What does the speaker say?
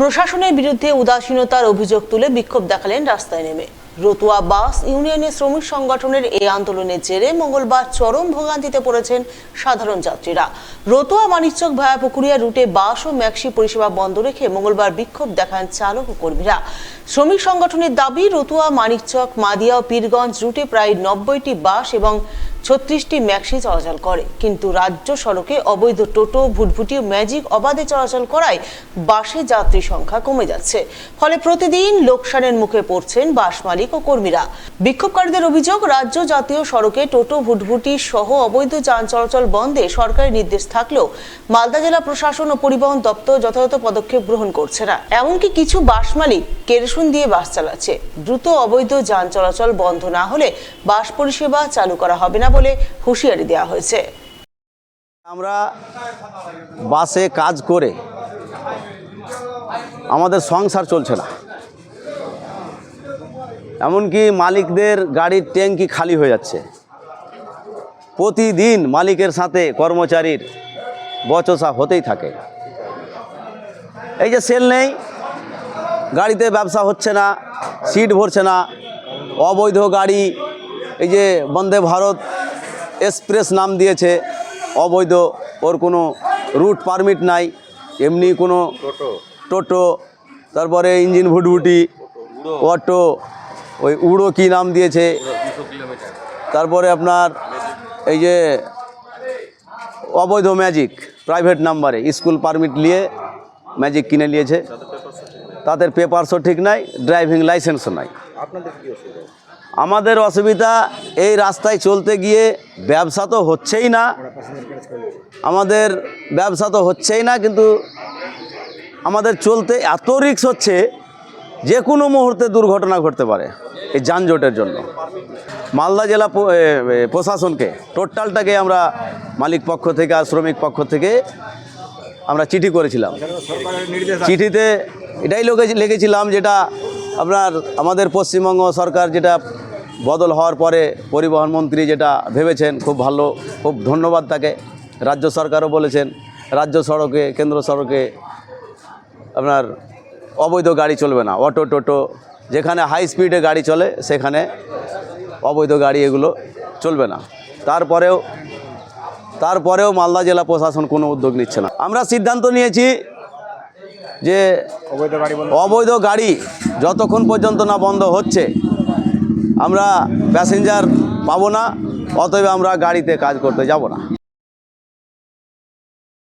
প্রশাসনের বিরুদ্ধে উদাসীনতার অভিযোগ তুলে বিক্ষোভ দেখালেন রাস্তায় নেমে। রতুয়া বাস ইউনিয়নের শ্রমিক সংগঠনের এই আন্দোলনের জেরে মঙ্গলবার চরম ভোগান্তিতে পড়েছেন সাধারণ যাত্রীরা। রতুয়া মানিকচক ভায়া পুকুরিয়া রুটে বাস ও ম্যাক্সি পরিষেবা বন্ধ রেখে মঙ্গলবার বিক্ষোভ দেখান চালক ও কর্মীরা। শ্রমিক সংগঠনের দাবি, রতুয়া মানিকচক মাদিয়া ও পীরগঞ্জ রুটে প্রায় 90টি বাস এবং 36টি ম্যাক্সি চলাচল করে, কিন্তু রাজ্য সড়কে অবৈধ টোটো, ভুটভুটি ও ম্যাজিক অবাধে চলাচল করায় বাসে যাত্রী সংখ্যা কমে যাচ্ছে। ফলে প্রতিদিন লোকসানের মুখে পড়ছেন বাস মালিক ও কর্মীরা। বিক্ষোভকারীদের অভিযোগ, রাজ্য জাতীয় সড়কে টোটো, ভুটভুটি সহ অবৈধ যান চলাচল বন্ধে সরকারি নির্দেশ থাকলেও মালদা জেলা প্রশাসন ও পরিবহন দপ্তর যথাযথ পদক্ষেপ গ্রহণ করছে না। এমনকি কিছু বাস মালিক কেরোসিন দিয়ে বাস চালাচ্ছে। দ্রুত অবৈধ যান চলাচল বন্ধ না হলে বাস পরিষেবা চালু করা হবে না বলে হুঁশিয়ারি দেওয়া হয়েছে। আমরা বাসে কাজ করে আমাদের সংসার চলছে না, এমনকি মালিকদের গাড়ির ট্যাঙ্কি খালি হয়ে যাচ্ছে। প্রতিদিন মালিকের সাথে কর্মচারীর বচসা হতেই থাকে। এই যে সেল নেই, গাড়িতে ব্যবসা হচ্ছে না, সিট ভরছে না, অবৈধ গাড়ি, এই যে বন্দে ভারত এক্সপ্রেস নাম দিয়েছে, অবৈধ, ওর কোনো রুট পারমিট নাই, এমনি কোনো টোটো, তারপরে ইঞ্জিন ভুটভুটি, অটো, ওই উড়ো কি নাম দিয়েছে, তারপরে আপনার এই যে অবৈধ ম্যাজিক প্রাইভেট নাম্বারে স্কুল পারমিট নিয়ে ম্যাজিক কিনে নিয়েছে, তাদের পেপারসও ঠিক নাই, ড্রাইভিং লাইসেন্সও নাই। আমাদের অসুবিধা, এই রাস্তায় চলতে গিয়ে ব্যবসা তো হচ্ছেই না, কিন্তু আমাদের চলতে এত রিস্ক হচ্ছে, যে কোনো মুহূর্তে দুর্ঘটনা ঘটতে পারে এই যানজটের জন্য। মালদা জেলা প্রশাসনকে টোটালটাকে আমরা মালিক পক্ষ থেকে আর শ্রমিক পক্ষ থেকে আমরা চিঠি করেছিলাম। চিঠিতে এটাই লিখেছিলাম, যেটা আপনার আমাদের পশ্চিমবঙ্গ সরকার যেটা বদল হওয়ার পরে পরিবহন মন্ত্রী যেটা ভেবেছেন, খুব ভালো, খুব ধন্যবাদ তাকে। রাজ্য সরকারও বলেছেন রাজ্য সড়কে, কেন্দ্র সড়কে আপনার অবৈধ গাড়ি চলবে না, অটো, টোটো, যেখানে হাই স্পিডে গাড়ি চলে সেখানে অবৈধ গাড়ি এগুলো চলবে না। তারপরেও মালদা জেলা প্রশাসন কোনো উদ্যোগ নিচ্ছে না। আমরা সিদ্ধান্ত নিয়েছি যে অবৈধ গাড়ি যতক্ষণ পর্যন্ত না বন্ধ হচ্ছে আমরা প্যাসেঞ্জার পাবো না, অতএব আমরা গাড়িতে কাজ করতে যাব না।